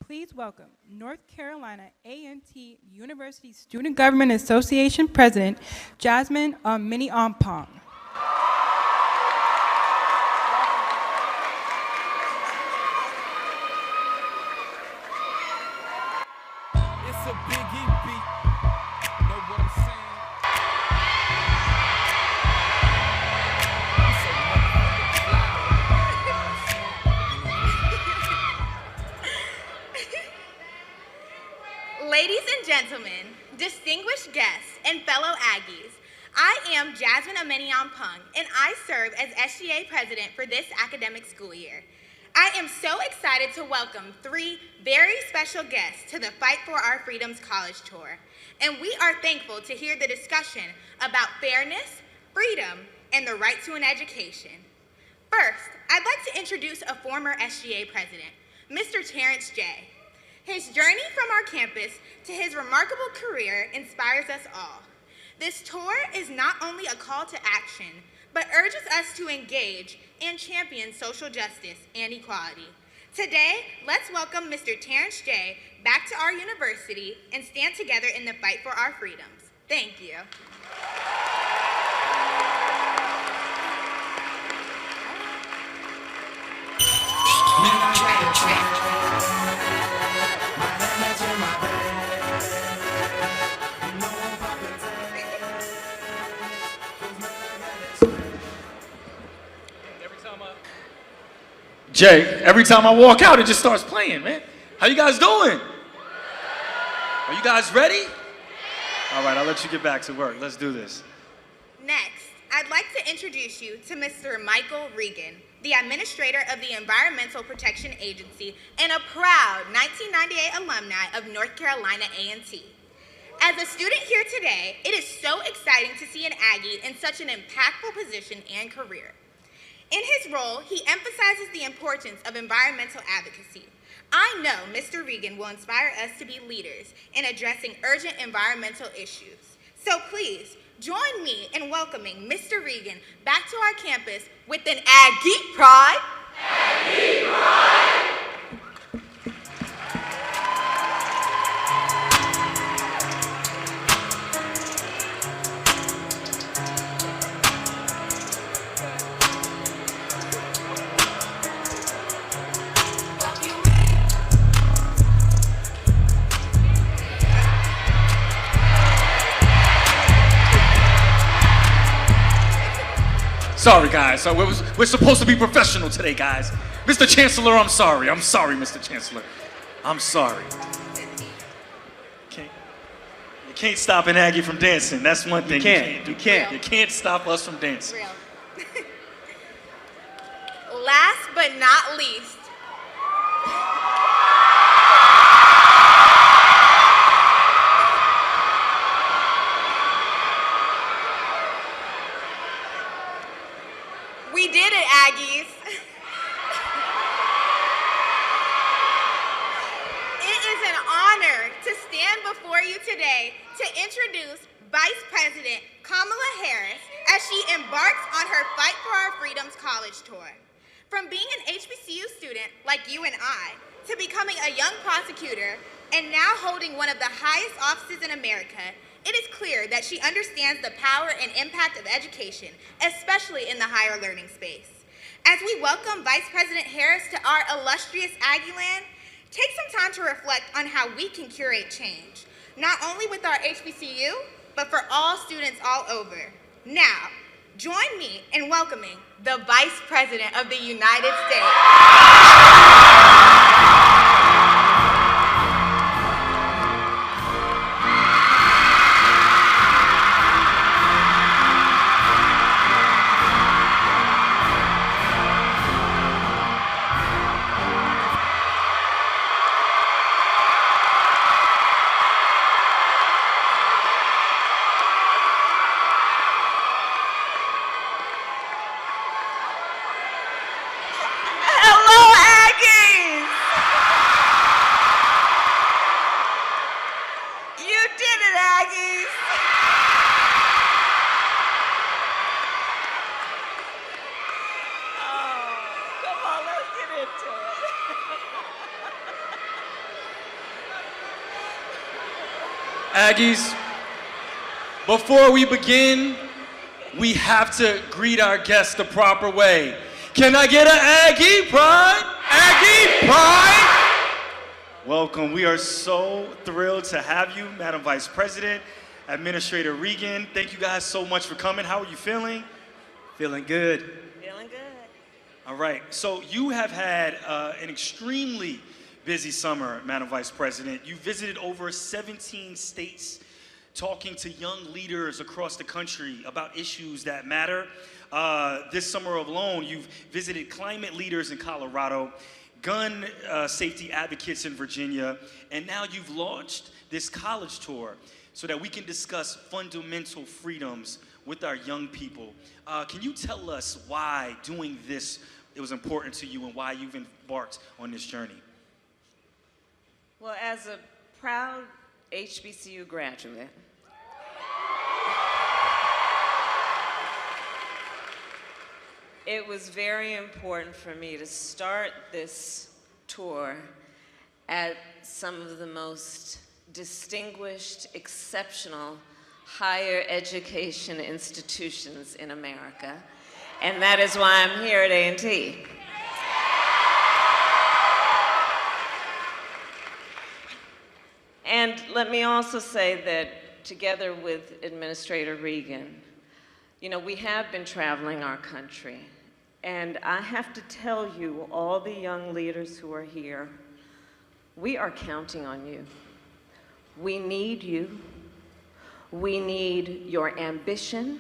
Please welcome North Carolina A&T University Student Government Association President Jasmine Mini Ampong. It's a Biggie beat. Know what I'm saying? I'm so motherfucking fly. Ladies and gentlemen, distinguished guests, and fellow Aggies, I am Jasmine Ameniampung, and I serve as SGA President for this academic school year. I am so excited to welcome three very special guests to the Fight for Our Freedoms College Tour, and we are thankful to hear the discussion about fairness, freedom, and the right to an education. First, I'd like to introduce a former SGA president, Mr. Terrence J. His journey from our campus to his remarkable career inspires us all. This tour is not only a call to action, but urges us to engage and champion social justice and equality. Today, let's welcome Mr. Terrence J. back to our university and stand together in the fight for our freedoms. Thank you. Jay, every time I walk out, it just starts playing, man. How you guys doing? Are you guys ready? All right, I'll let you get back to work. Let's do this. Next, I'd like to introduce you to Mr. Michael Regan, the Administrator of the Environmental Protection Agency and a proud 1998 alumni of North Carolina A&T. As a student here today, it is so exciting to see an Aggie in such an impactful position and career. In his role, he emphasizes the importance of environmental advocacy. I know Mr. Regan will inspire us to be leaders in addressing urgent environmental issues. So please, join me in welcoming Mr. Regan back to our campus with an Aggie pride. Aggie pride! Sorry, guys. So we're supposed to be professional today, guys. Mr. Chancellor, I'm sorry. I'm sorry, Mr. Chancellor. I'm sorry. You can't stop an Aggie from dancing. That's one thing you can't do. You can't stop us from dancing. Real. Last but not least, we did it, Aggies. It is an honor to stand before you today to introduce Vice President Kamala Harris as she embarks on her Fight for Our Freedoms College Tour. From being an HBCU student like you and I, to becoming a young prosecutor and now holding one of the highest offices in America, it is clear that she understands the power and impact of education, especially in the higher learning space. As we welcome Vice President Harris to our illustrious Aggieland, take some time to reflect on how we can curate change, not only with our HBCU, but for all students all over. Now, join me in welcoming the Vice President of the United States. Hello, Aggies! Aggies, before we begin, we have to greet our guests the proper way. Can I get an Aggie pride? Aggie pride! Welcome. We are so thrilled to have you, Madam Vice President, Administrator Regan. Thank you guys so much for coming. How are you feeling? Feeling good. Feeling good. All right. So you have had an extremely busy summer, Madam Vice President. You visited over 17 states, talking to young leaders across the country about issues that matter. This summer alone, you've visited climate leaders in Colorado, gun safety advocates in Virginia, and now you've launched this college tour so that we can discuss fundamental freedoms with our young people. Can you tell us why doing this it was important to you and why you've embarked on this journey? Well, as a proud HBCU graduate, it was very important for me to start this tour at some of the most distinguished, exceptional higher education institutions in America, and that is why I'm here at A&T. And let me also say that together with Administrator Regan, you know, we have been traveling our country, and I have to tell you, all the young leaders who are here, we are counting on you. We need you. We need your ambition,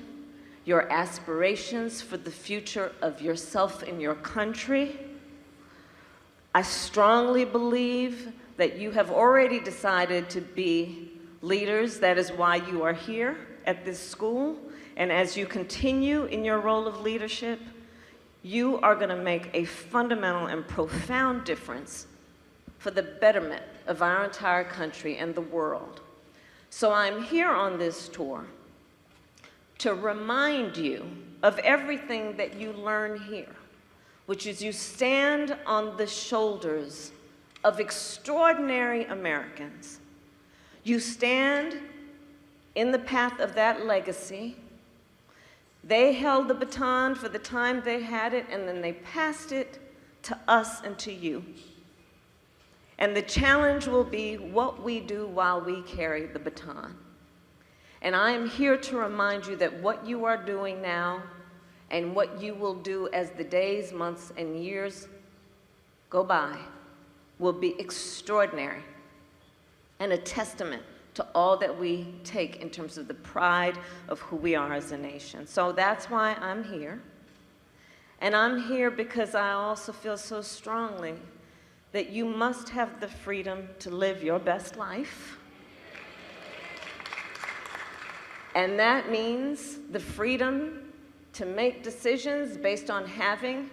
your aspirations for the future of yourself and your country. I strongly believe that you have already decided to be leaders. That is why you are here at this school. And as you continue in your role of leadership, you are going to make a fundamental and profound difference for the betterment of our entire country and the world. So I'm here on this tour to remind you of everything that you learn here, which is you stand on the shoulders of extraordinary Americans. You stand in the path of that legacy. They held the baton for the time they had it, and then they passed it to us and to you. And the challenge will be what we do while we carry the baton. And I am here to remind you that what you are doing now and what you will do as the days, months, and years go by will be extraordinary and a testament to all that we take in terms of the pride of who we are as a nation. So that's why I'm here. And I'm here because I also feel so strongly that you must have the freedom to live your best life. And that means the freedom to make decisions based on having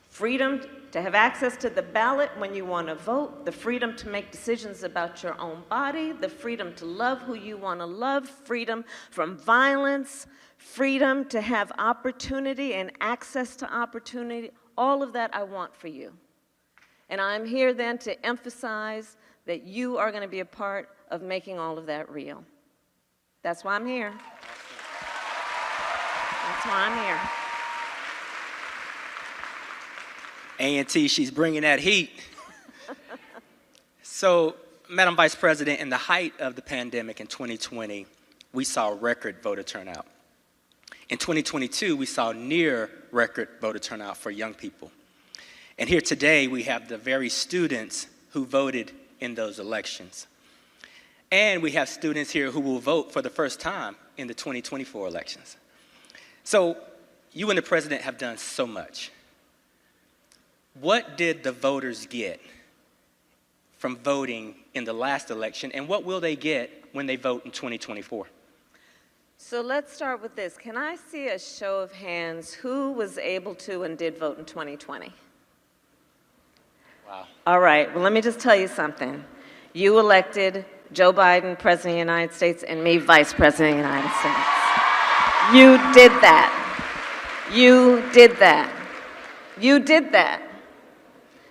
freedom to have access to the ballot when you want to vote, the freedom to make decisions about your own body, the freedom to love who you want to love, freedom from violence, freedom to have opportunity and access to opportunity. All of that I want for you. And I'm here then to emphasize that you are going to be a part of making all of that real. That's why I'm here. That's why I'm here. A&T, she's bringing that heat. So, Madam Vice President, in the height of the pandemic in 2020, we saw record voter turnout. In 2022, we saw near record voter turnout for young people. And here today, we have the very students who voted in those elections. And we have students here who will vote for the first time in the 2024 elections. So, you and the President have done so much. What did the voters get from voting in the last election, and what will they get when they vote in 2024? So let's start with this. Can I see a show of hands who was able to and did vote in 2020? Wow. All right, well, let me just tell you something. You elected Joe Biden, President of the United States, and me, Vice President of the United States. You did that. You did that. You did that.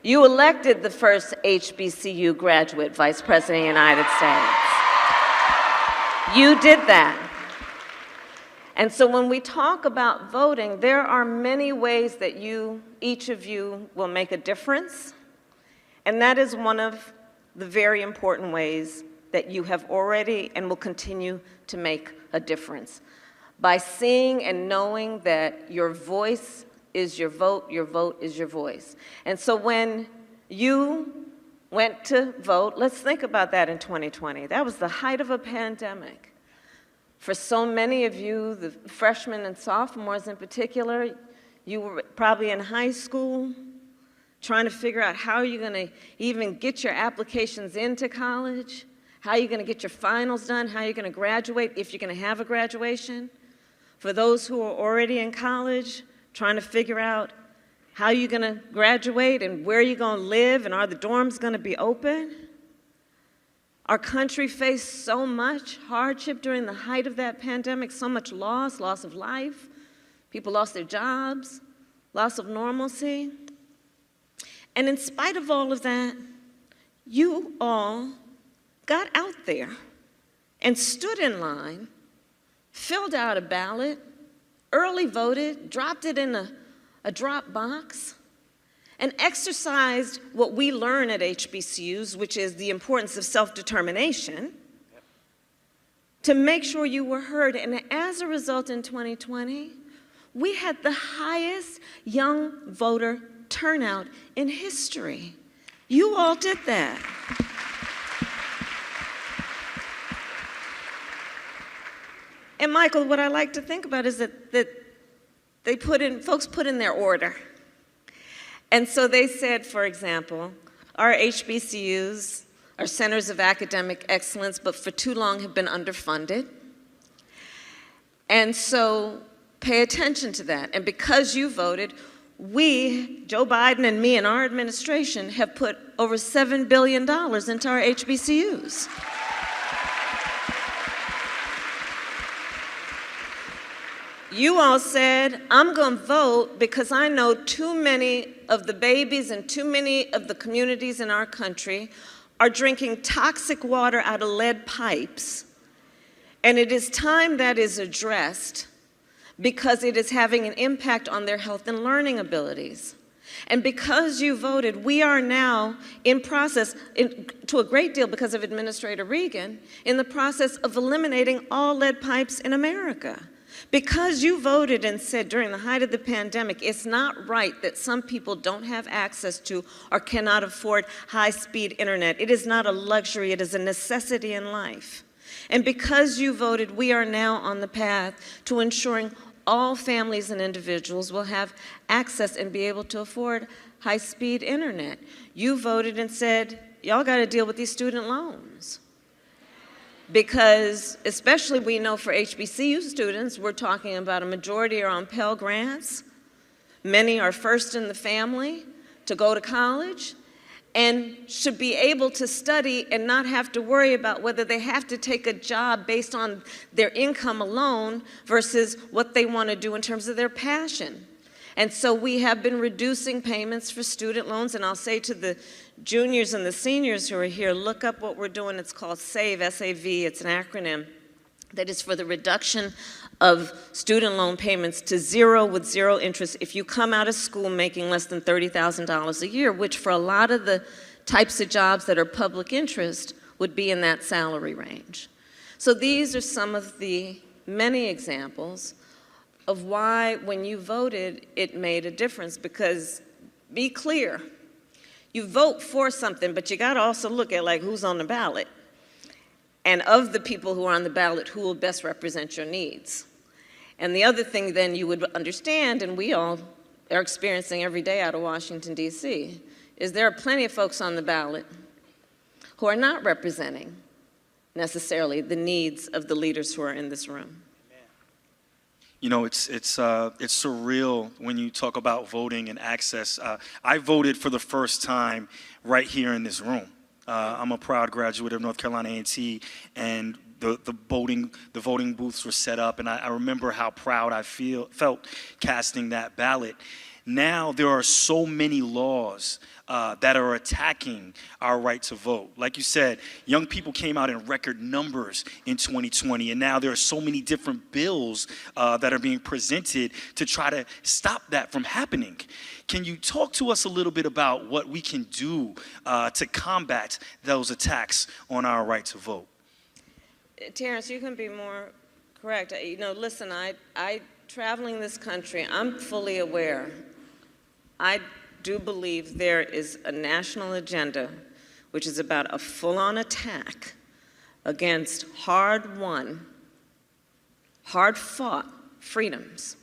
You elected the first HBCU graduate Vice President of the United States. You did that. And so when we talk about voting, there are many ways that each of you will make a difference. And that is one of the very important ways that you have already and will continue to make a difference. By seeing and knowing that your voice is your vote is your voice. And so when you went to vote, let's think about that in 2020. That was the height of a pandemic. For so many of you, the freshmen and sophomores in particular, you were probably in high school trying to figure out how you're going to even get your applications into college, how you're going to get your finals done, how you're going to graduate, if you're going to have a graduation. For those who are already in college, trying to figure out how you're going to graduate and where you're going to live and are the dorms going to be open. Our country faced so much hardship during the height of that pandemic, so much loss of life. People lost their jobs, loss of normalcy. And in spite of all of that, you all got out there and stood in line, filled out a ballot, early voted, dropped it in a drop box, and exercised what we learn at HBCUs, which is the importance of self-determination, to make sure you were heard. And as a result, in 2020, we had the highest young voter turnout in history. You all did that. And Michael, what I like to think about is that folks put in their order. And so they said, for example, our HBCUs are centers of academic excellence, but for too long have been underfunded. And so pay attention to that. And because you voted, we, Joe Biden and me and our administration, have put over $7 billion into our HBCUs. You all said, I'm going to vote because I know too many of the babies and too many of the communities in our country are drinking toxic water out of lead pipes. And it is time that is addressed because it is having an impact on their health and learning abilities. And because you voted, we are now in process, to a great deal because of Administrator Regan, in the process of eliminating all lead pipes in America. Because you voted and said during the height of the pandemic, it's not right that some people don't have access to or cannot afford high-speed internet. It is not a luxury, it is a necessity in life. And because you voted, we are now on the path to ensuring all families and individuals will have access and be able to afford high-speed internet. You voted and said, y'all got to deal with these student loans. Because especially we know for HBCU students, we're talking about a majority are on Pell Grants. Many are first in the family to go to college and should be able to study and not have to worry about whether they have to take a job based on their income alone versus what they want to do in terms of their passion. And so we have been reducing payments for student loans, and I'll say to the juniors and the seniors who are here, look up what we're doing. It's called SAVE, S-A-V, it's an acronym that is for the reduction of student loan payments to zero with zero interest if you come out of school making less than $30,000 a year, which for a lot of the types of jobs that are public interest would be in that salary range. So these are some of the many examples of why when you voted, it made a difference. Because be clear, you vote for something, but you got to also look at like who's on the ballot. And of the people who are on the ballot, who will best represent your needs. And the other thing then you would understand, and we all are experiencing every day out of Washington, D.C., is there are plenty of folks on the ballot who are not representing necessarily the needs of the leaders who are in this room. You know, it's surreal when you talk about voting and access. I voted for the first time right here in this room. I'm a proud graduate of North Carolina A&T, and the voting booths were set up, and I remember how proud I felt casting that ballot. Now there are so many laws that are attacking our right to vote. Like you said, young people came out in record numbers in 2020, and now there are so many different bills that are being presented to try to stop that from happening. Can you talk to us a little bit about what we can do to combat those attacks on our right to vote? Terrence, you can be more correct. You know, listen, I traveling this country, I'm fully aware. I do believe there is a national agenda which is about a full-on attack against hard-won, hard-fought freedoms.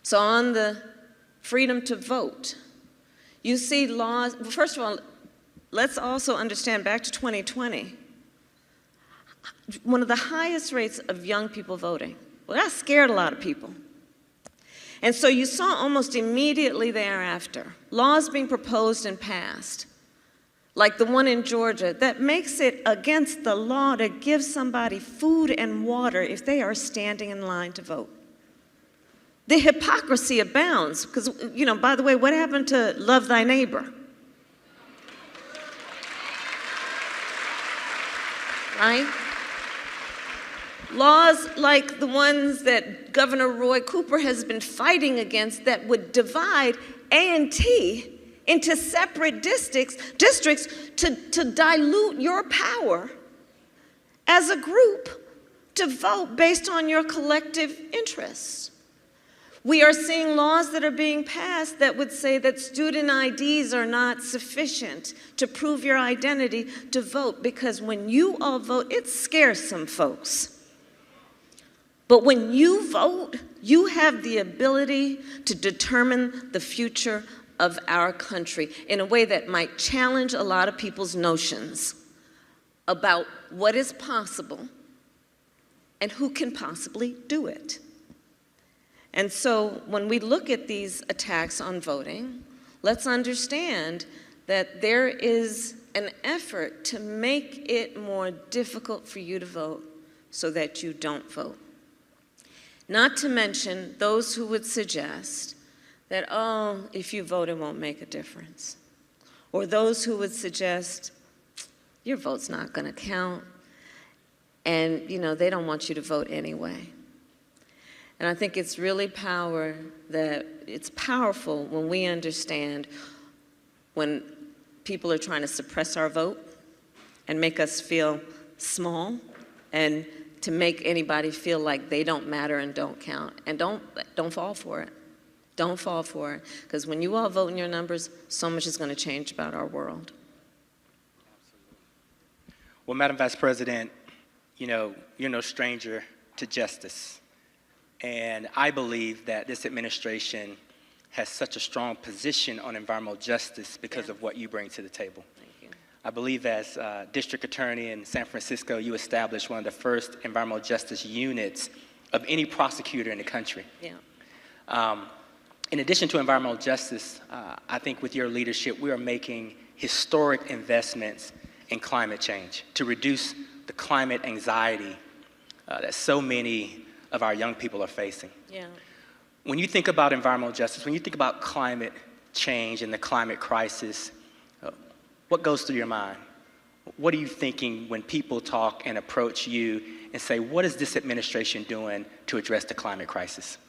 So on the freedom to vote, you see laws. First of all, let's also understand back to 2020, one of the highest rates of young people voting. Well, that scared a lot of people. And so you saw almost immediately thereafter laws being proposed and passed, like the one in Georgia, that makes it against the law to give somebody food and water if they are standing in line to vote. The hypocrisy abounds, because, you know, by the way, what happened to love thy neighbor? Right? Laws like the ones that Governor Roy Cooper has been fighting against that would divide A&T into separate districts to dilute your power as a group to vote based on your collective interests. We are seeing laws that are being passed that would say that student IDs are not sufficient to prove your identity to vote, because when you all vote, it scares some folks. But when you vote, you have the ability to determine the future of our country in a way that might challenge a lot of people's notions about what is possible and who can possibly do it. And so when we look at these attacks on voting, let's understand that there is an effort to make it more difficult for you to vote so that you don't vote. Not to mention those who would suggest that, oh, if you vote, it won't make a difference. Or those who would suggest, your vote's not going to count, and, you know, they don't want you to vote anyway. And I think it's really it's powerful when we understand when people are trying to suppress our vote and make us feel small, and to make anybody feel like they don't matter and don't count. And don't fall for it. Don't fall for it. Because when you all vote in your numbers, so much is going to change about our world. Well, Madam Vice President, you know, you're no stranger to justice. And I believe that this administration has such a strong position on environmental justice because of what you bring to the table. I believe as district attorney in San Francisco, you established one of the first environmental justice units of any prosecutor in the country. Yeah. In addition to environmental justice, I think with your leadership, we are making historic investments in climate change to reduce the climate anxiety that so many of our young people are facing. Yeah. When you think about environmental justice, when you think about climate change and the climate crisis, what goes through your mind? What are you thinking when people talk and approach you and say, what is this administration doing to address the climate crisis?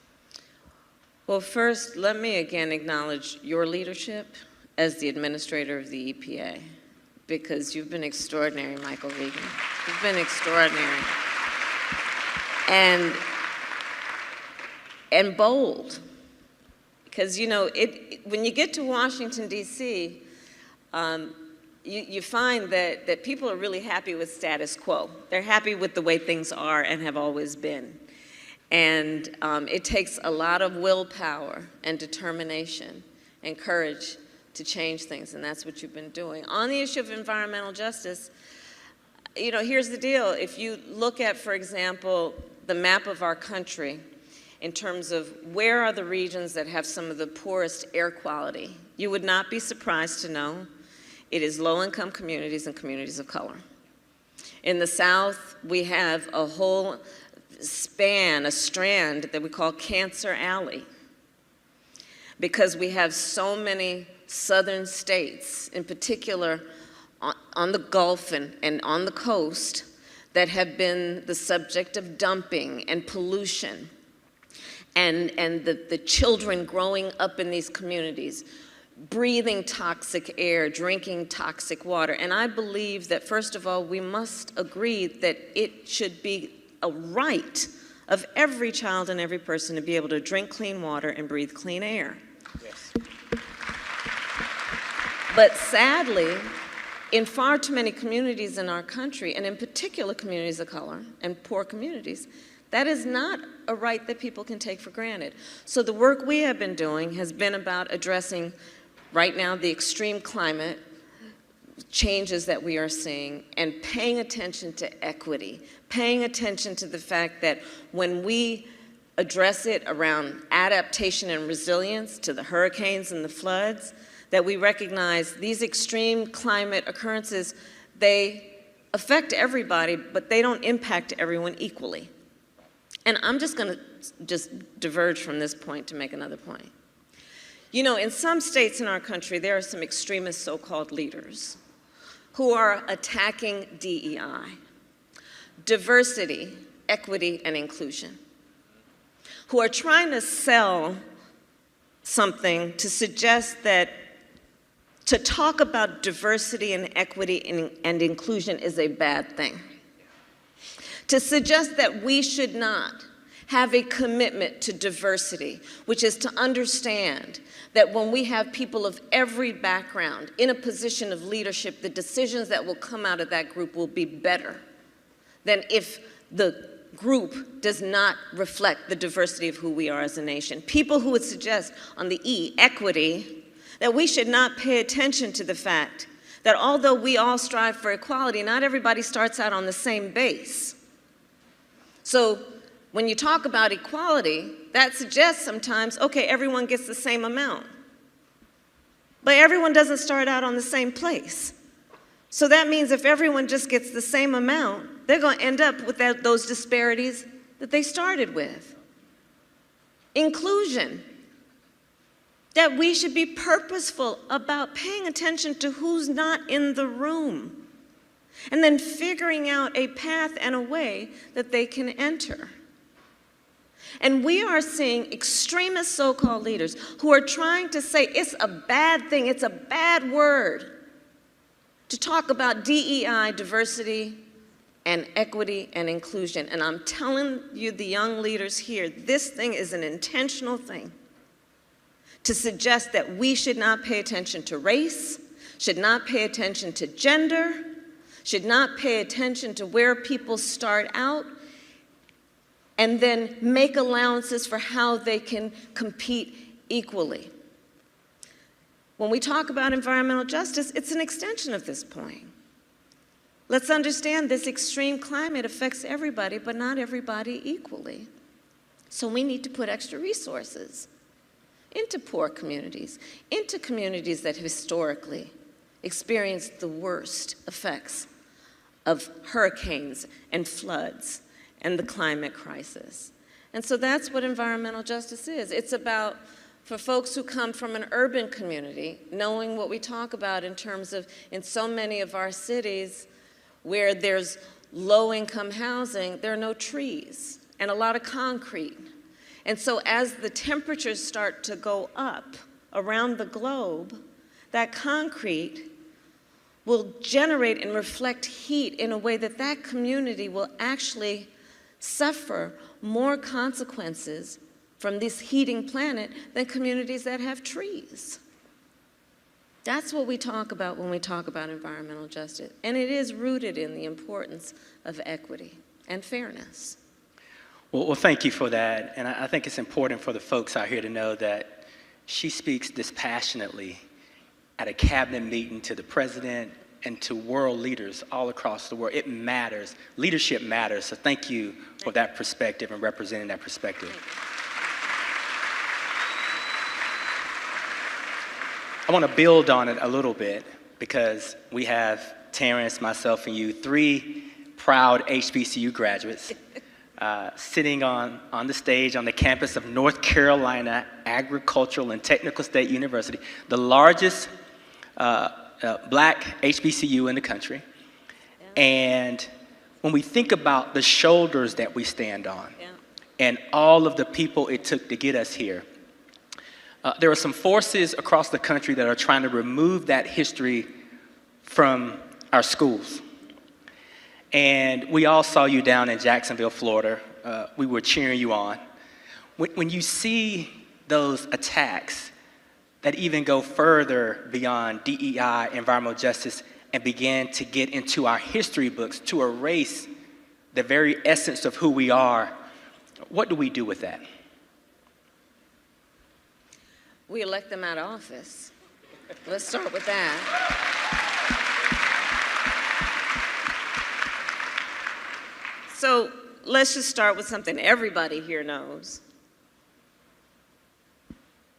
Well, first, let me again acknowledge your leadership as the administrator of the EPA, because you've been extraordinary, Michael Regan. You've been extraordinary. And bold. Because, you know, when you get to Washington, D.C., you find that people are really happy with status quo. They're happy with the way things are and have always been. And it takes a lot of willpower and determination and courage to change things, and that's what you've been doing. On the issue of environmental justice, you know, here's the deal. If you look at, for example, the map of our country in terms of where are the regions that have some of the poorest air quality, you would not be surprised to know it is low-income communities and communities of color. In the South, we have a whole span, a strand that we call Cancer Alley. because we have so many southern states, in particular on the Gulf and on the coast, that have been the subject of dumping and pollution, and the children growing up in these communities, breathing toxic air, drinking toxic water. And I believe that, first of all, we must agree that it should be a right of every child and every person to be able to drink clean water and breathe clean air. Yes. But sadly, in far too many communities in our country, and in particular communities of color and poor communities, that is not a right that people can take for granted. So the work we have been doing has been about addressing right now the extreme climate changes that we are seeing, and paying attention to equity, paying attention to the fact that when we address it around adaptation and resilience to the hurricanes and the floods, that we recognize these extreme climate occurrences, they affect everybody, but they don't impact everyone equally. And I'm just going to diverge from this point to make another point. You know, in some states in our country, there are some extremist so-called leaders who are attacking DEI, diversity, equity, and inclusion, who are trying to sell something to suggest that to talk about diversity and equity and inclusion is a bad thing. To suggest that we should not have a commitment to diversity, which is to understand that when we have people of every background in a position of leadership, the decisions that will come out of that group will be better than if the group does not reflect the diversity of who we are as a nation. People who would suggest on the E, equity, that we should not pay attention to the fact that although we all strive for equality, not everybody starts out on the same base. So when you talk about equality, that suggests sometimes, okay, everyone gets the same amount. But everyone doesn't start out on the same place. So that means if everyone just gets the same amount, they're going to end up with those disparities that they started with. Inclusion. That we should be purposeful about paying attention to who's not in the room, and then figuring out a path and a way that they can enter. And we are seeing extremist so-called leaders who are trying to say it's a bad thing, it's a bad word to talk about DEI, diversity, and equity and inclusion. And I'm telling you, the young leaders here, this thing is an intentional thing to suggest that we should not pay attention to race, should not pay attention to gender, should not pay attention to where people start out, and then make allowances for how they can compete equally. When we talk about environmental justice, it's an extension of this point. Let's understand this extreme climate affects everybody, but not everybody equally. So we need to put extra resources into poor communities, into communities that historically experienced the worst effects of hurricanes and floods and the climate crisis. And so that's what environmental justice is. It's about, for folks who come from an urban community, knowing what we talk about in terms of, in so many of our cities where there's low-income housing, there are no trees and a lot of concrete. And so as the temperatures start to go up around the globe, that concrete will generate and reflect heat in a way that that community will actually suffer more consequences from this heating planet than communities that have trees. That's what we talk about when we talk about environmental justice. And it is rooted in the importance of equity and fairness. Well, thank you for that. And I think it's important for the folks out here to know that she speaks dispassionately at a cabinet meeting to the president and to world leaders all across the world. It matters. Leadership matters. So thank you for that perspective and representing that perspective. I want to build on it a little bit because we have Terrence, myself, and you, three proud HBCU graduates. sitting on the stage on the campus of North Carolina Agricultural and Technical State University, the largest black HBCU in the country. Yeah. And when we think about the shoulders that we stand on, yeah, and all of the people it took to get us here, there are some forces across the country that are trying to remove that history from our schools. And we all saw you down in Jacksonville, Florida. We were cheering you on. When you see those attacks that even go further beyond DEI, environmental justice, and begin to get into our history books to erase the very essence of who we are, what do we do with that? We elect them out of office. Let's start with that. So let's just start with something everybody here knows.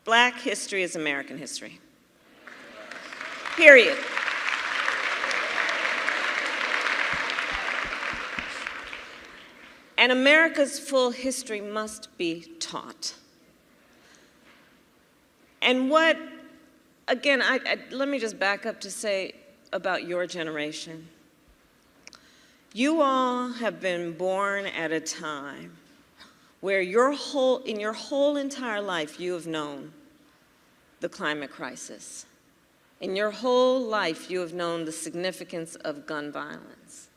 Black history is American history. Period. And America's full history must be taught. And what, again, let me just back up to say about your generation. You all have been born at a time where in your whole entire life, you have known the climate crisis. In your whole life, you have known the significance of gun violence.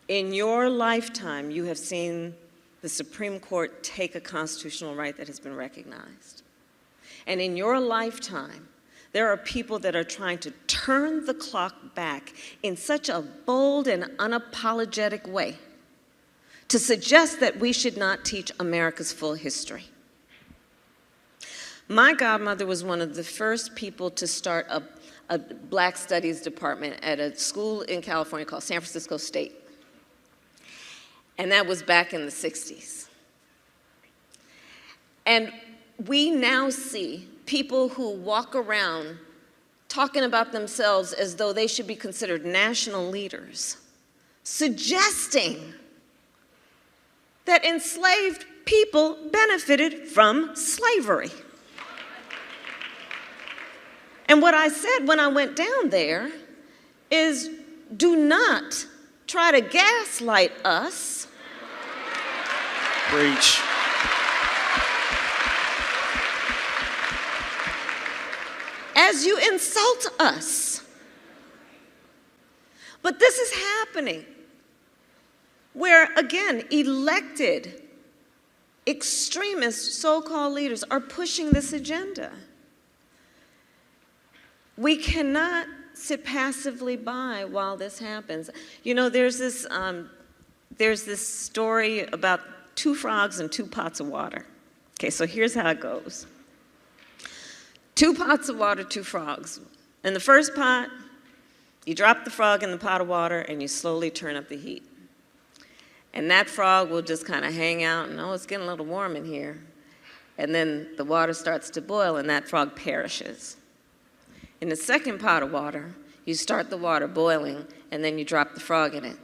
In your lifetime, you have seen the Supreme Court take a constitutional right that has been recognized. And in your lifetime, there are people that are trying to turn the clock back in such a bold and unapologetic way to suggest that we should not teach America's full history. My godmother was one of the first people to start a Black Studies department at a school in California called San Francisco State. And that was back in the 60s. And we now see people who walk around talking about themselves as though they should be considered national leaders, suggesting that enslaved people benefited from slavery. And what I said when I went down there is, do not try to gaslight us. Preach. As you insult us. But this is happening where, again, elected extremist so-called leaders are pushing this agenda. We cannot sit passively by while this happens. You know, there's this story about 2 frogs and 2 pots of water. Okay, so here's how it goes. 2 pots of water, 2 frogs. In the first pot, you drop the frog in the pot of water and you slowly turn up the heat. And that frog will just kind of hang out and, oh, it's getting a little warm in here. And then the water starts to boil and that frog perishes. In the second pot of water, you start the water boiling and then you drop the frog in it.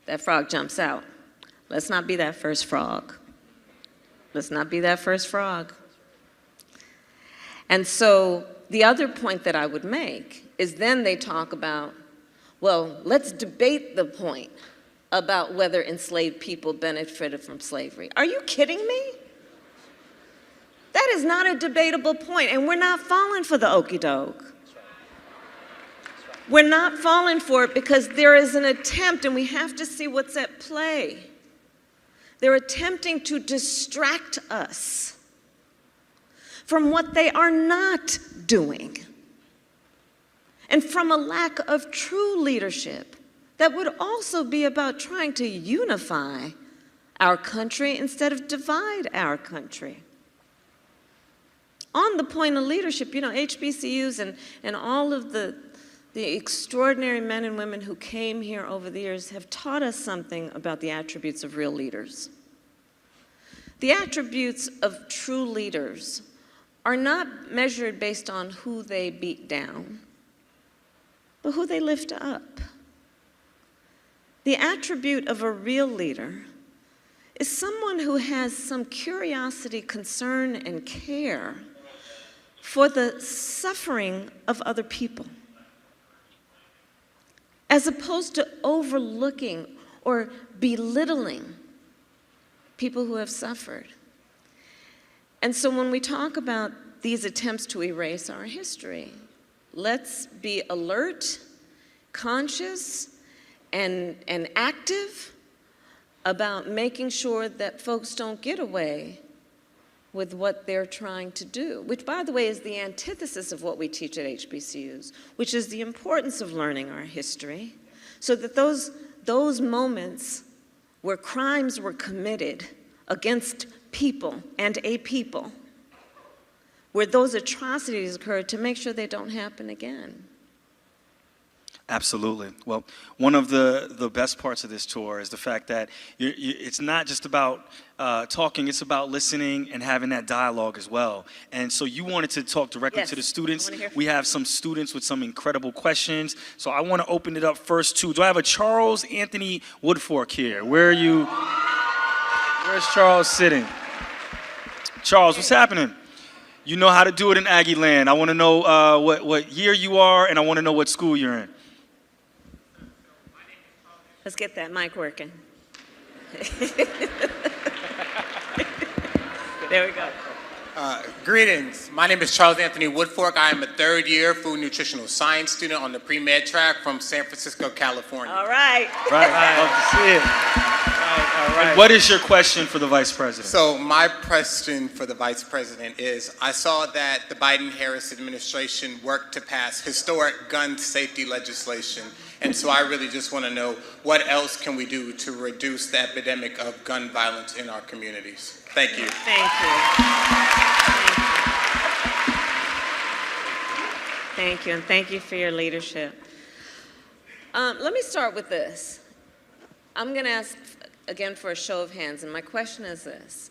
That frog jumps out. Let's not be that first frog. Let's not be that first frog. And so the other point that I would make is then they talk about, well, let's debate the point about whether enslaved people benefited from slavery. Are you kidding me? That is not a debatable point, and we're not falling for the okey doke. We're not falling for it because there is an attempt, and we have to see what's at play. They're attempting to distract us from what they are not doing, and from a lack of true leadership that would also be about trying to unify our country instead of divide our country. On the point of leadership, you know, HBCUs and all of the extraordinary men and women who came here over the years have taught us something about the attributes of real leaders. The attributes of true leaders are not measured based on who they beat down, but who they lift up. The attribute of a real leader is someone who has some curiosity, concern, and care for the suffering of other people, as opposed to overlooking or belittling people who have suffered. And so when we talk about these attempts to erase our history, let's be alert, conscious, and active about making sure that folks don't get away with what they're trying to do, which, by the way, is the antithesis of what we teach at HBCUs, which is the importance of learning our history, so that those moments where crimes were committed against people and a people, where those atrocities occurred, to make sure they don't happen again. Absolutely. Well, one of the best parts of this tour is the fact that it's not just about talking, it's about listening and having that dialogue as well. And so you wanted to talk directly to the students. We have some students with some incredible questions. So I want to open it up first to, do I have a Charles Anthony Woodfork here? Where are you? Where's Charles sitting? Charles, what's happening? You know how to do it in Aggie land. I want to know what year you are, and I want to know what school you're in. Let's get that mic working. There we go. Greetings. My name is Charles Anthony Woodfork. I am a third-year food nutritional science student on the pre-med track from San Francisco, California. All right. Right, love to see it. All right. What is your question for the Vice President? So my question for the Vice President is, I saw that the Biden-Harris administration worked to pass historic gun safety legislation, and so I really just want to know, what else can we do to reduce the epidemic of gun violence in our communities? Thank you. Thank you. Thank you, and thank you for your leadership. Let me start with this. I'm going to ask again for a show of hands, and my question is this.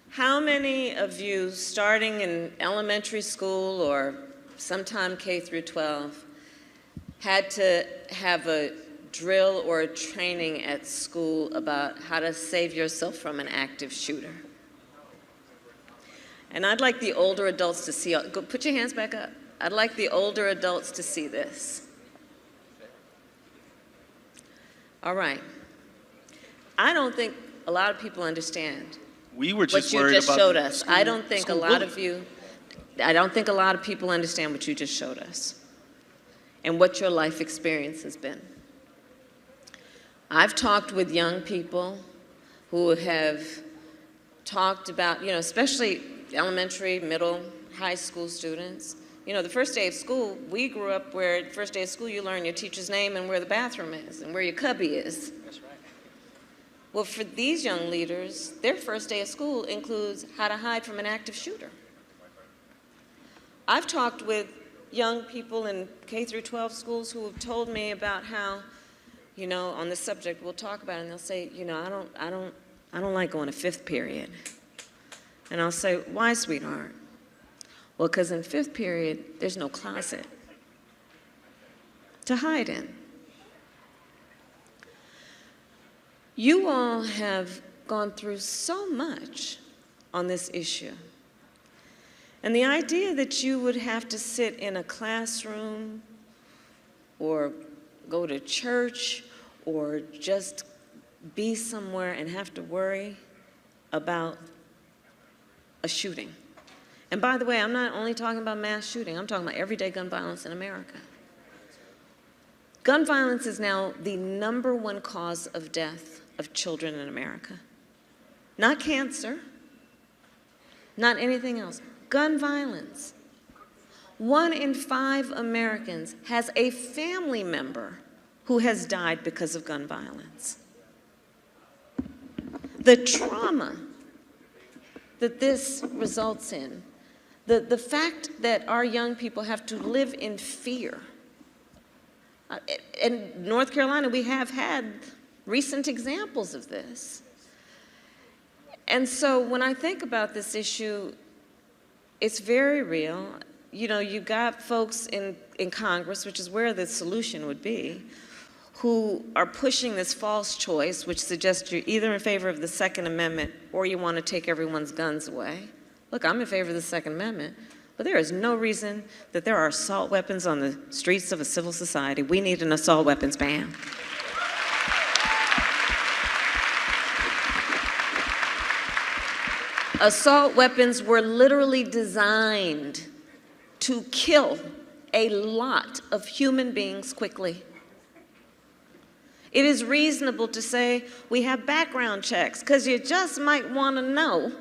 How many of you, starting in elementary school or sometime K through 12, had to have a drill or a training at school about how to save yourself from an active shooter? And I'd like the older adults to see, go put your hands back up. I'd like the older adults to see this. All right. I don't think a lot of people understand We were just what you worried just about showed us. I don't think a lot of people understand what you just showed us and what your life experience has been. I've talked with young people who have talked about, especially elementary, middle, high school students. The first day of school, we grew up where the first day of school you learn your teacher's name and where the bathroom is and where your cubby is. That's right. Well, for these young leaders, their first day of school includes how to hide from an active shooter. I've talked with young people in K through 12 schools who have told me about how, on this subject we'll talk about it, and they'll say, I don't like going to fifth period. And I'll say, why, sweetheart? Well, because in fifth period, there's no closet to hide in. You all have gone through so much on this issue. And the idea that you would have to sit in a classroom or go to church or just be somewhere and have to worry about a shooting. And by the way, I'm not only talking about mass shooting, I'm talking about everyday gun violence in America. Gun violence is now the #1 cause of death of children in America. Not cancer, not anything else. Gun violence. 1 in 5 Americans has a family member who has died because of gun violence. The trauma that this results in, the fact that our young people have to live in fear. In North Carolina, we have had recent examples of this. And so when I think about this issue, it's very real. You've got folks in Congress, which is where the solution would be, who are pushing this false choice, which suggests you're either in favor of the Second Amendment or you want to take everyone's guns away. Look, I'm in favor of the Second Amendment, but there is no reason that there are assault weapons on the streets of a civil society. We need an assault weapons ban. Assault weapons were literally designed to kill a lot of human beings quickly. It is reasonable to say we have background checks because you just might want to know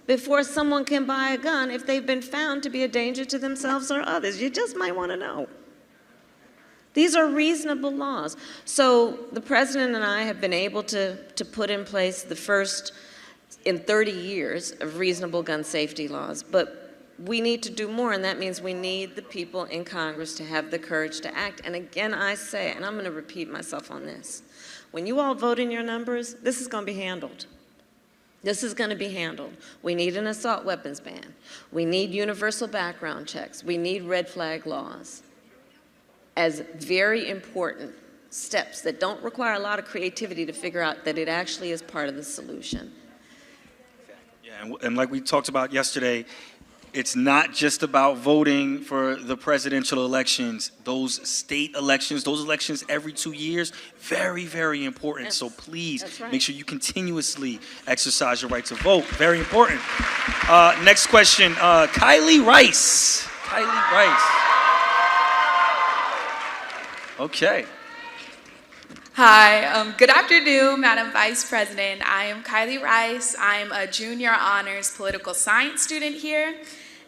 before someone can buy a gun if they've been found to be a danger to themselves or others. You just might want to know. These are reasonable laws. So the president and I have been able to put in place the first in 30 years of reasonable gun safety laws, but we need to do more, and that means we need the people in Congress to have the courage to act. And again, I say, and I'm going to repeat myself on this, when you all vote in your numbers, this is going to be handled. This is going to be handled. We need an assault weapons ban. We need universal background checks. We need red flag laws as very important steps that don't require a lot of creativity to figure out that it actually is part of the solution. Yeah, and like we talked about yesterday, it's not just about voting for the presidential elections. Those state elections, those elections every 2 years, very, very important. Yes, so please right. make sure you continuously exercise your right to vote. Very important. Next question, Kylie Rice. Kylie Rice. Okay. Hi, good afternoon, Madam Vice President. I am Kylie Rice. I'm a junior honors political science student here.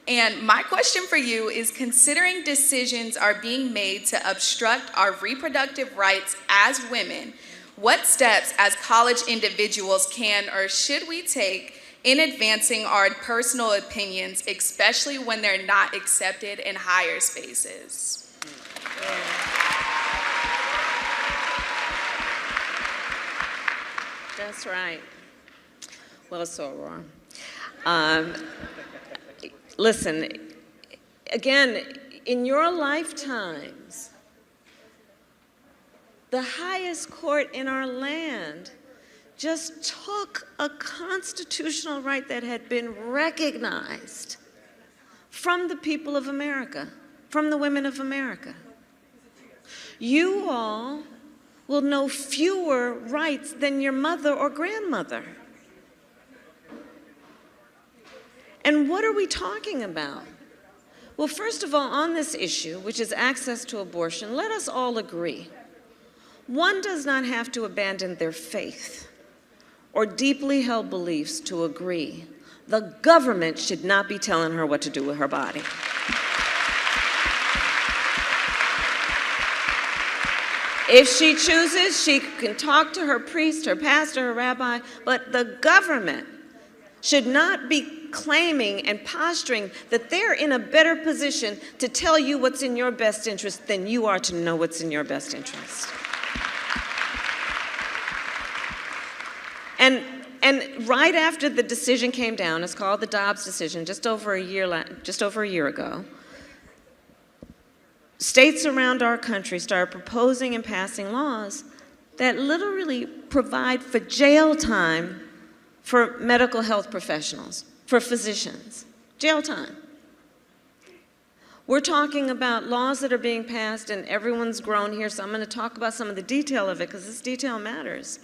And my question for you is, considering decisions are being made to obstruct our reproductive rights as women, what steps as college individuals can or should we take in advancing our personal opinions, especially when they're not accepted in higher spaces? That's right. Well, so wrong. Listen, again, in your lifetimes, the highest court in our land just took a constitutional right that had been recognized from the people of America, from the women of America. You all will know fewer rights than your mother or grandmother. And what are we talking about? Well, first of all, on this issue, which is access to abortion, let us all agree. One does not have to abandon their faith or deeply held beliefs to agree. The government should not be telling her what to do with her body. If she chooses, she can talk to her priest, her pastor, her rabbi, but the government should not be claiming and posturing that they're in a better position to tell you what's in your best interest than you are to know what's in your best interest. And right after the decision came down, it's called the Dobbs decision, just over a year ago, states around our country started proposing and passing laws that literally provide for jail time for medical health professionals, for physicians, jail time. We're talking about laws that are being passed, and everyone's grown here, so I'm going to talk about some of the detail of it because this detail matters.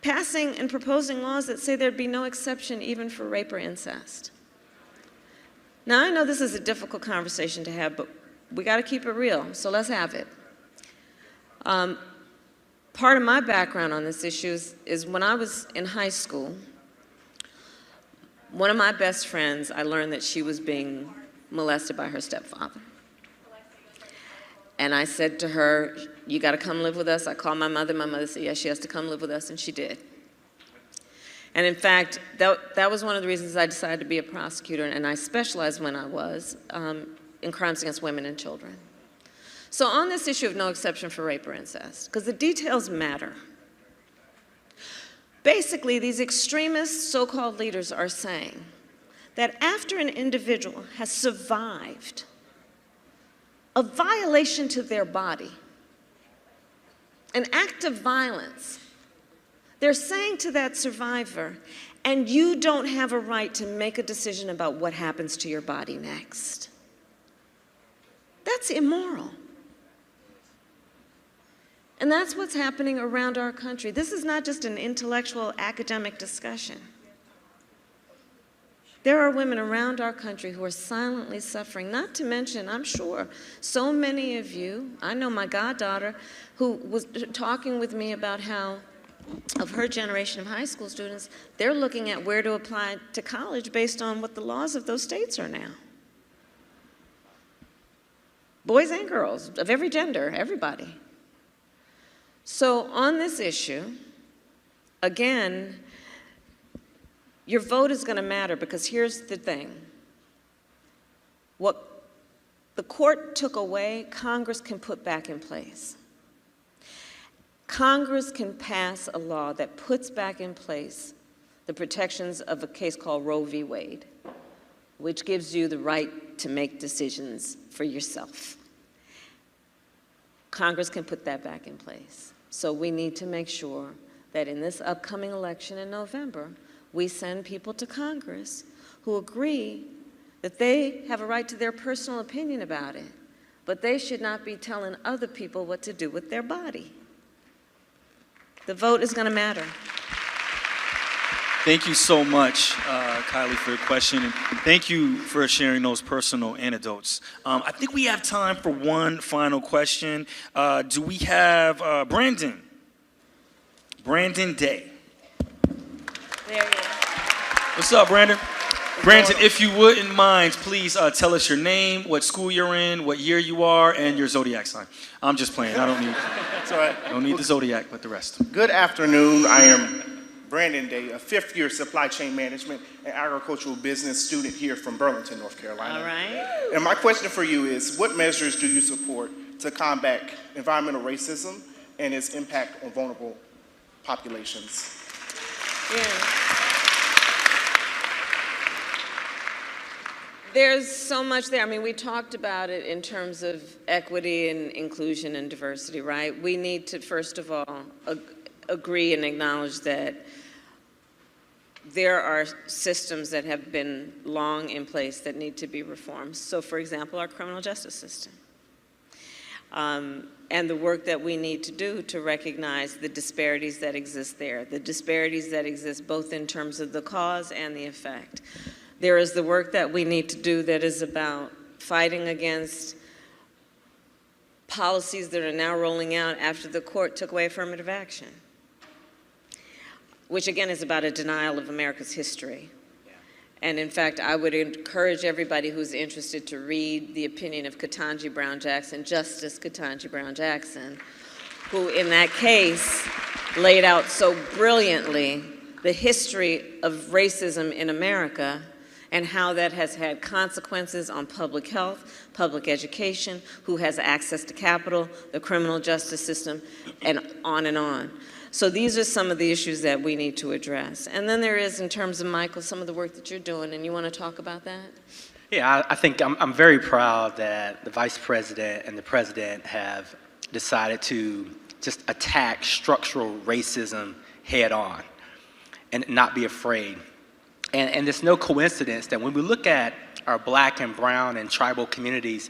Passing and proposing laws that say there'd be no exception even for rape or incest. Now, I know this is a difficult conversation to have, but we got to keep it real, so let's have it. Part of my background on this issue is when I was in high school, one of my best friends, I learned that she was being molested by her stepfather. And I said to her, you got to come live with us. I called my mother said, yes, she has to come live with us, and she did. And in fact, that was one of the reasons I decided to be a prosecutor, and I specialized when I was in crimes against women and children. So on this issue of no exception for rape or incest, because the details matter, basically these extremist so-called leaders are saying that after an individual has survived a violation to their body, an act of violence, they're saying to that survivor, and you don't have a right to make a decision about what happens to your body next. That's immoral. And that's what's happening around our country. This is not just an intellectual academic discussion. There are women around our country who are silently suffering, not to mention, I'm sure, so many of you, I know my goddaughter, who was talking with me about how, of her generation of high school students, they're looking at where to apply to college based on what the laws of those states are now. Boys and girls, of every gender, everybody. So on this issue, again, your vote is going to matter, because here's the thing. What the court took away, Congress can put back in place. Congress can pass a law that puts back in place the protections of a case called Roe v. Wade, which gives you the right to make decisions for yourself. Congress can put that back in place. So we need to make sure that in this upcoming election in November, we send people to Congress who agree that they have a right to their personal opinion about it, but they should not be telling other people what to do with their body. The vote is going to matter. Thank you so much, Kylie, for your question, and thank you for sharing those personal anecdotes. I think we have time for one final question. Do we have Brandon? Brandon Day. There he is. What's up, Brandon? Brandon, if you wouldn't mind, please tell us your name, what school you're in, what year you are, and your zodiac sign. I'm just playing. I don't need. It's all right. I don't need the zodiac, but the rest. Good afternoon. I am Brandon Day, a fifth-year supply chain management and agricultural business student here from Burlington, North Carolina. All right. And my question for you is, what measures do you support to combat environmental racism and its impact on vulnerable populations? Yeah. There's so much there. I mean, we talked about it in terms of equity and inclusion and diversity, right? We need to, first of all, agree and acknowledge that there are systems that have been long in place that need to be reformed. So, for example, our criminal justice system. And the work that we need to do to recognize the disparities that exist there, the disparities that exist both in terms of the cause and the effect. There is the work that we need to do that is about fighting against policies that are now rolling out after the court took away affirmative action, which again is about a denial of America's history. And in fact, I would encourage everybody who's interested to read the opinion of Ketanji Brown Jackson, Justice Ketanji Brown Jackson, who in that case laid out so brilliantly the history of racism in America and how that has had consequences on public health, public education, who has access to capital, the criminal justice system, and on and on. So these are some of the issues that we need to address. And then there is, in terms of, Michael, some of the work that you're doing, and you want to talk about that? Yeah, I think I'm very proud that the Vice President and the President have decided to just attack structural racism head on and not be afraid. And it's no coincidence that when we look at our Black and brown and tribal communities,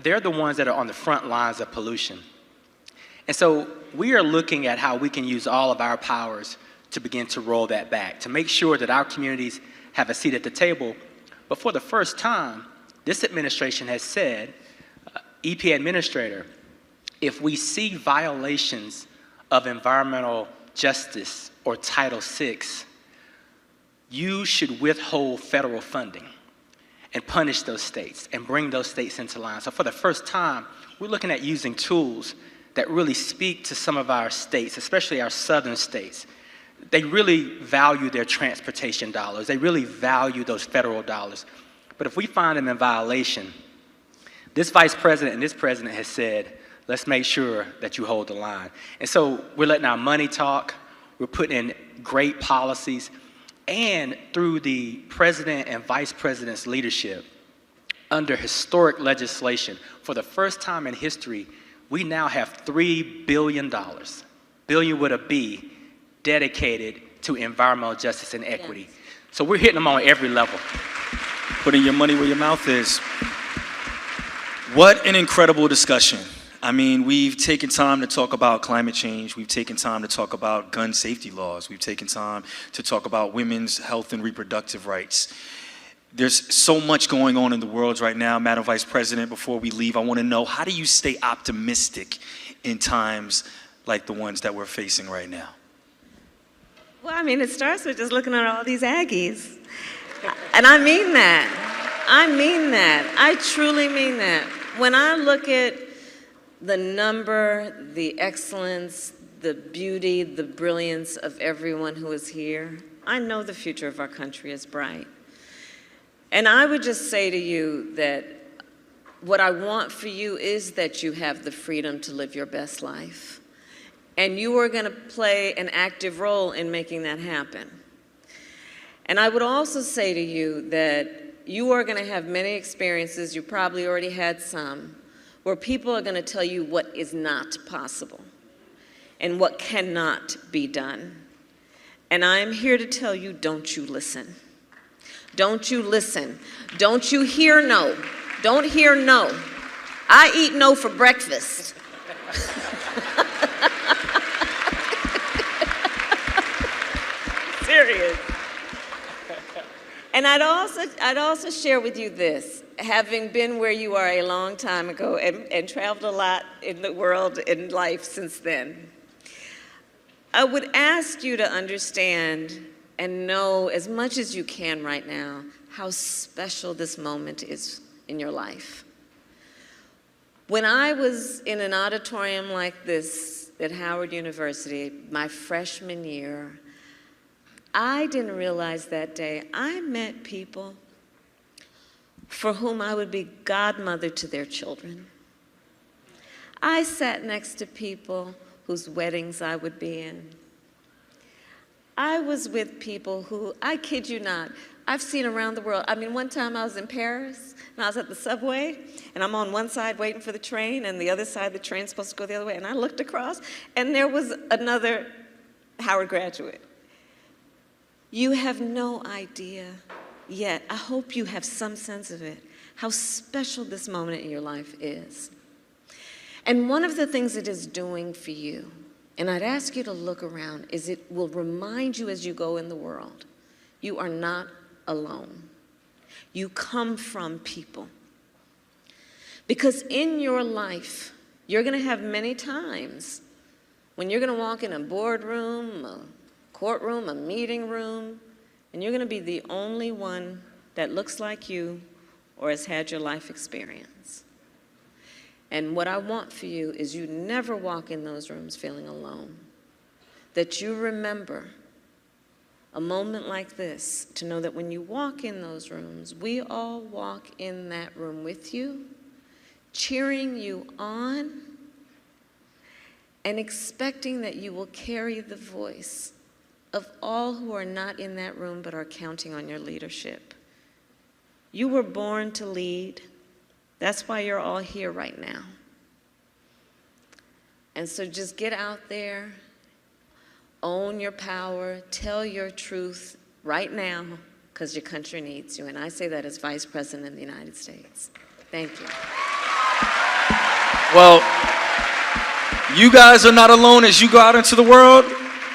they're the ones that are on the front lines of pollution. And so we are looking at how we can use all of our powers to begin to roll that back, to make sure that our communities have a seat at the table. But for the first time, this administration has said, EPA Administrator, if we see violations of environmental justice or Title VI, you should withhold federal funding and punish those states and bring those states into line. So for the first time, we're looking at using tools that really speak to some of our states, especially our southern states. They really value their transportation dollars. They really value those federal dollars. But if we find them in violation, this Vice President and this President has said, let's make sure that you hold the line. And so we're letting our money talk. We're putting in great policies. And through the President and Vice President's leadership, under historic legislation, for the first time in history, we now have $3 billion, billion with a B, dedicated to environmental justice and equity. Yes. So we're hitting them on every level. Putting your money where your mouth is. What an incredible discussion. I mean, we've taken time to talk about climate change. We've taken time to talk about gun safety laws. We've taken time to talk about women's health and reproductive rights. There's so much going on in the world right now. Madam Vice President, before we leave, I want to know, how do you stay optimistic in times like the ones that we're facing right now? Well, I mean, it starts with just looking at all these Aggies. And I mean that. I mean that. I truly mean that. When I look at the number, the excellence, the beauty, the brilliance of everyone who is here, I know the future of our country is bright. And I would just say to you that what I want for you is that you have the freedom to live your best life. And you are going to play an active role in making that happen. And I would also say to you that you are going to have many experiences, you probably already had some, where people are going to tell you what is not possible and what cannot be done. And I am here to tell you, don't you listen. Don't you listen. Don't you hear no. Don't hear no. I eat no for breakfast. Serious. And I'd also share with you this, having been where you are a long time ago and traveled a lot in the world and life since then, I would ask you to understand and know as much as you can right now how special this moment is in your life. When I was in an auditorium like this at Howard University, my freshman year, I didn't realize that day I met people for whom I would be godmother to their children. I sat next to people whose weddings I would be in. I was with people who, I kid you not, I've seen around the world. I mean, one time I was in Paris, and I was at the subway, and I'm on one side waiting for the train, and the other side, the train's supposed to go the other way, and I looked across, and there was another Howard graduate. You have no idea yet, I hope you have some sense of it, how special this moment in your life is. And one of the things it is doing for you, and I'd ask you to look around, is it will remind you as you go in the world, you are not alone. You come from people. Because in your life, you're going to have many times when you're going to walk in a boardroom, a courtroom, a meeting room, and you're going to be the only one that looks like you or has had your life experience. And what I want for you is you never walk in those rooms feeling alone. That you remember a moment like this to know that when you walk in those rooms, we all walk in that room with you, cheering you on, and expecting that you will carry the voice of all who are not in that room but are counting on your leadership. You were born to lead. That's why you're all here right now. And so just get out there, own your power, tell your truth right now, because your country needs you. And I say that as Vice President of the United States. Thank you. Well, you guys are not alone as you go out into the world,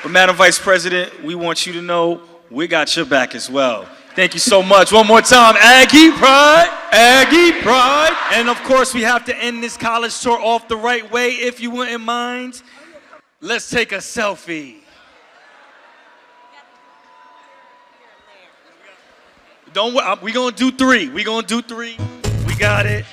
but Madam Vice President, we want you to know we got your back as well. Thank you so much. One more time, Aggie Pride, Aggie Pride. And of course, we have to end this college tour off the right way, if you wouldn't mind. Let's take a selfie. Don't worry, we're gonna do three. We're gonna do three. We got it.